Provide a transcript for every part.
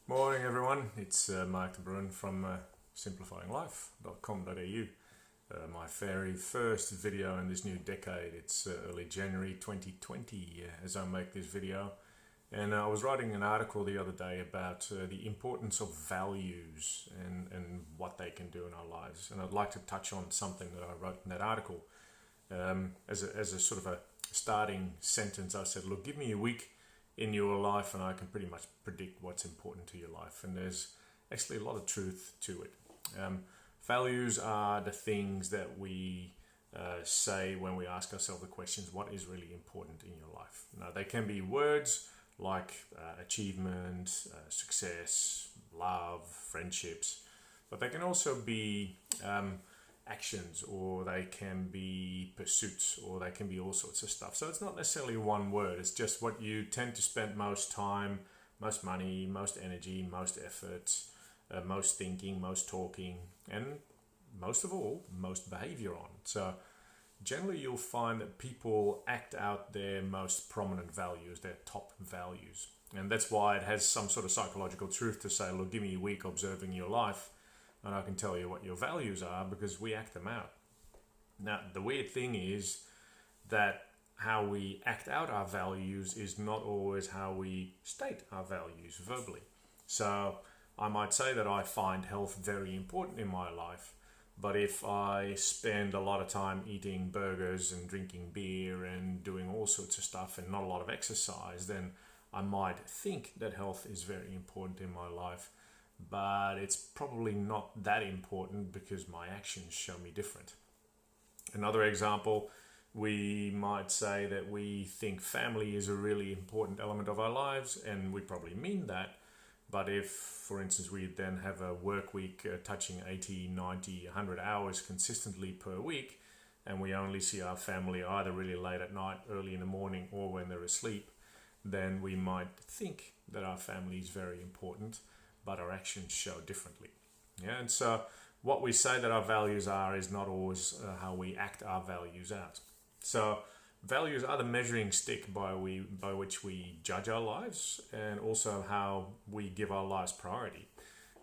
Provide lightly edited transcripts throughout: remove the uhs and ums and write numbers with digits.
Morning everyone, it's Mark de Bruin from simplifyinglife.com.au. My very first video in this new decade. It's early January 2020 as I make this video, and I was writing an article the other day about the importance of values and what they can do in our lives, and I'd like to touch on something that I wrote in that article. As a sort of a starting sentence, I said, look, give me a week in your life and I can pretty much predict what's important to your life. And there's actually a lot of truth to it. Values are the things that we say when we ask ourselves the questions, what is really important in your life? Now, they can be words like achievement, success, love, friendships, but they can also be actions, or they can be pursuits, or they can be all sorts of stuff. So it's not necessarily one word, it's just what you tend to spend most time, most money, most energy, most effort, most thinking, most talking, and most of all, most behavior on. So generally you'll find that people act out their most prominent values, their top values. And that's why it has some sort of psychological truth to say, look, give me a week observing your life and I can tell you what your values are, because we act them out. Now, the weird thing is that how we act out our values is not always how we state our values verbally. So I might say that I find health very important in my life, but if I spend a lot of time eating burgers and drinking beer and doing all sorts of stuff and not a lot of exercise, then I might think that health is very important in my life, but it's probably not that important because my actions show me different. Another example, we might say that we think family is a really important element of our lives, and we probably mean that. But if, for instance, we then have a work week touching 80, 90, 100 hours consistently per week, and we only see our family either really late at night, early in the morning, or when they're asleep, then we might think that our family is very important, but our actions show differently. Yeah, and so what we say that our values are is not always how we act our values out. So values are the measuring stick by which we judge our lives, and also how we give our lives priority.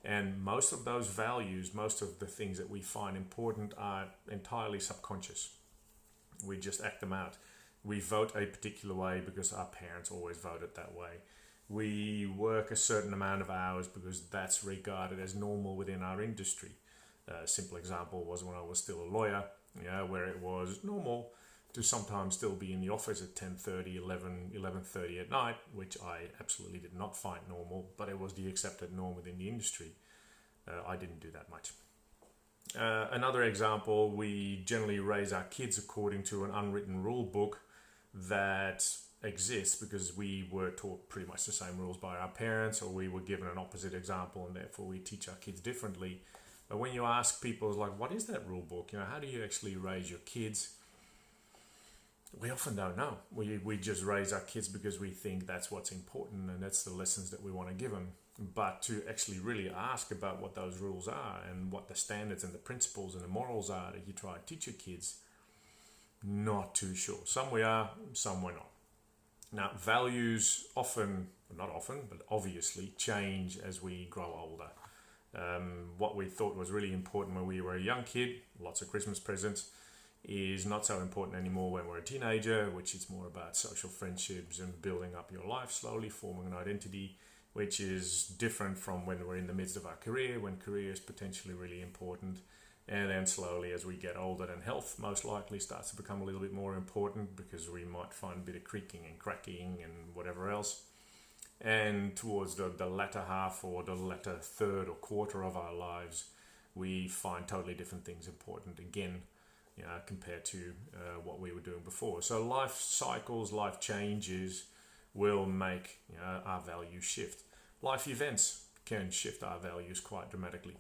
And most of those values, most of the things that we find important, are entirely subconscious. We just act them out. We vote a particular way because our parents always voted that way. We work a certain amount of hours because that's regarded as normal within our industry. A simple example was when I was still a lawyer, where it was normal to sometimes still be in the office at 10:30, 11:30 at night, which I absolutely did not find normal, but it was the accepted norm within the industry. I didn't do that much. Another example, we generally raise our kids according to an unwritten rule book that exists because we were taught pretty much the same rules by our parents, or we were given an opposite example and therefore we teach our kids differently. But when you ask people, like, what is that rule book? How do you actually raise your kids? We often don't know. We just raise our kids because we think that's what's important and that's the lessons that we want to give them. But to actually really ask about what those rules are and what the standards and the principles and the morals are that you try to teach your kids, not too sure. Some we are, some we're not. Now, values not often, but obviously change as we grow older. What we thought was really important when we were a young kid, lots of Christmas presents, is not so important anymore when we're a teenager, which is more about social friendships and building up your life slowly, forming an identity, which is different from when we're in the midst of our career, when career is potentially really important. And then slowly as we get older, then health most likely starts to become a little bit more important because we might find a bit of creaking and cracking and whatever else. And towards the latter half or the latter third or quarter of our lives, we find totally different things important again, compared to what we were doing before. So life cycles, life changes will make our values shift. Life events can shift our values quite dramatically.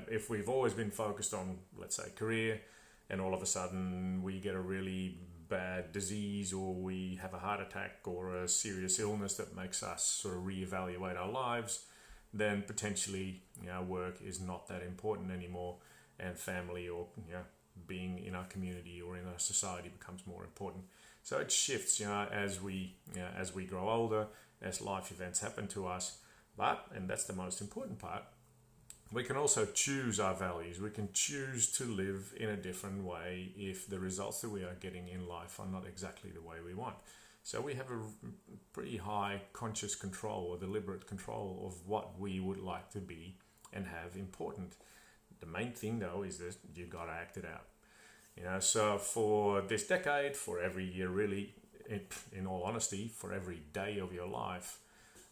If we've always been focused on, let's say, career, and all of a sudden we get a really bad disease, or we have a heart attack or a serious illness that makes us sort of reevaluate our lives, then potentially work is not that important anymore, and family or being in our community or in our society becomes more important. So it shifts as we grow older, as life events happen to us. But, and that's the most important part, we can also choose our values. We can choose to live in a different way if the results that we are getting in life are not exactly the way we want. So we have a pretty high conscious control or deliberate control of what we would like to be and have important. The main thing though is that you got to act it out. So for this decade, for every year really, in all honesty, for every day of your life,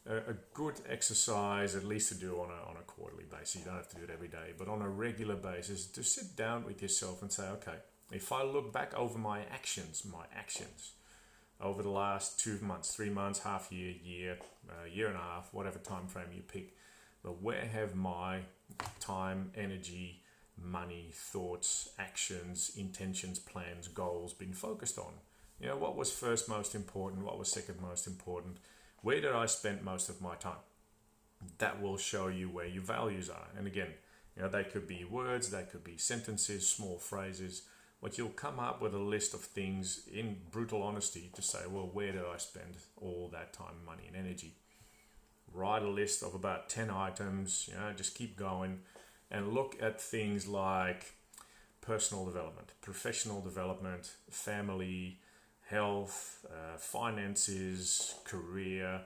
a good exercise, at least to do on a quarterly basis. You don't have to do it every day, but on a regular basis, to sit down with yourself and say, okay, if I look back over my actions over the last 2 months, 3 months, half year, year and a half, whatever time frame you pick, but where have my time, energy, money, thoughts, actions, intentions, plans, goals been focused on? What was first most important? What was second most important? Where did I spend most of my time? That will show you where your values are. And again, they could be words, they could be sentences, small phrases, but you'll come up with a list of things in brutal honesty to say, well, where did I spend all that time, money, and energy? Write a list of about 10 items, just keep going and look at things like personal development, professional development, family, health, finances, career,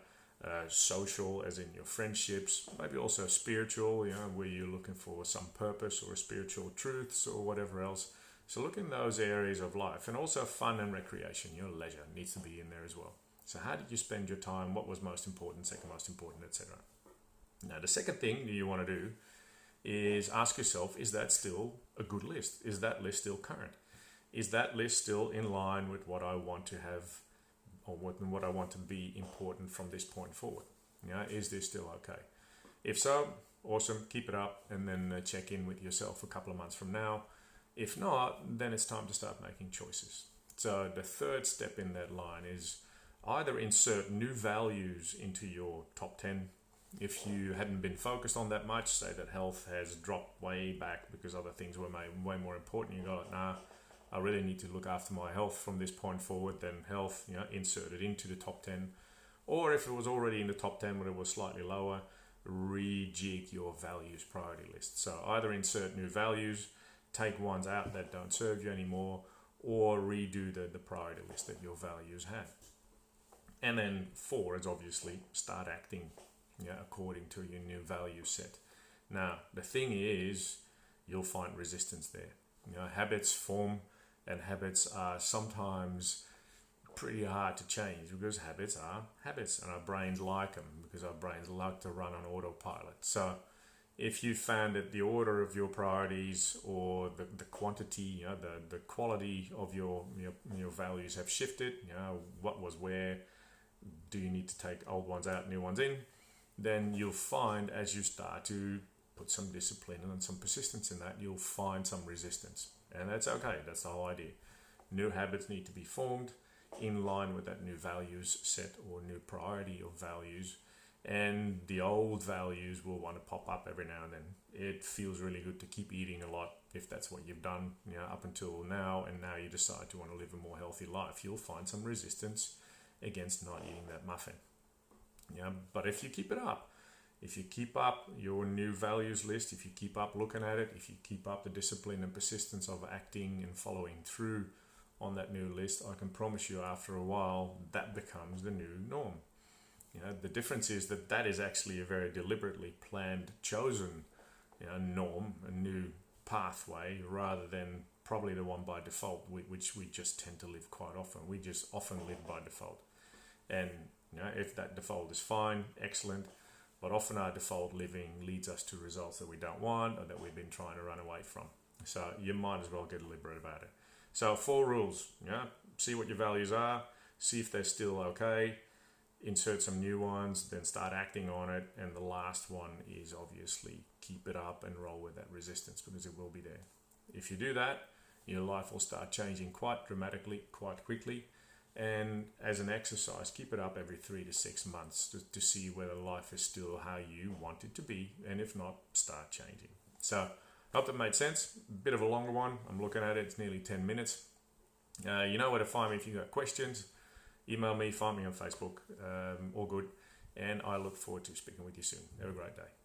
social, as in your friendships, maybe also spiritual, where you're looking for some purpose or spiritual truths or whatever else. So look in those areas of life, and also fun and recreation, your leisure needs to be in there as well. So how did you spend your time? What was most important, second most important, etc. Now, the second thing you want to do is ask yourself, is that still a good list? Is that list still current? Is that list still in line with what I want to have or what I want to be important from this point forward? Is this still okay? If so, awesome, keep it up, and then check in with yourself a couple of months from now. If not, then it's time to start making choices. So the third step in that line is either insert new values into your top 10. If you hadn't been focused on that much, say that health has dropped way back because other things were made way more important, you go, nah, I really need to look after my health from this point forward, then health, insert it into the top 10. Or if it was already in the top 10 but it was slightly lower, rejig your values priority list. So either insert new values, take ones out that don't serve you anymore, or redo the priority list that your values had. And then 4 is obviously start acting according to your new value set. Now, the thing is, you'll find resistance there. Habits form, and habits are sometimes pretty hard to change because habits are habits, and our brains like them because our brains like to run on autopilot. So if you found that the order of your priorities or the quantity, the quality of your values have shifted, what was where, do you need to take old ones out, new ones in, then you'll find as you start to put some discipline and some persistence in that, you'll find some resistance. And that's okay, that's the whole idea. New habits need to be formed in line with that new values set or new priority of values. And the old values will want to pop up every now and then. It feels really good to keep eating a lot if that's what you've done up until now, and now you decide to want to live a more healthy life. You'll find some resistance against not eating that muffin. But if you keep it up, if you keep up your new values list, if you keep up looking at it, if you keep up the discipline and persistence of acting and following through on that new list, I can promise you after a while that becomes the new norm. The difference is that is actually a very deliberately planned, chosen norm, a new pathway, rather than probably the one by default, which we just tend to live quite often. We just often live by default. And if that default is fine, excellent, but often our default living leads us to results that we don't want or that we've been trying to run away from. So you might as well get deliberate about it. So 4 rules, see what your values are, see if they're still okay, insert some new ones, then start acting on it. And the last one is obviously keep it up and roll with that resistance, because it will be there. If you do that, your life will start changing quite dramatically, quite quickly. And as an exercise, keep it up every 3 to 6 months to see whether life is still how you want it to be. And if not, start changing. So hope that made sense. A bit of a longer one. I'm looking at it. It's nearly 10 minutes. You know where to find me if you've got questions. Email me, find me on Facebook, all good. and I look forward to speaking with you soon. Have a great day.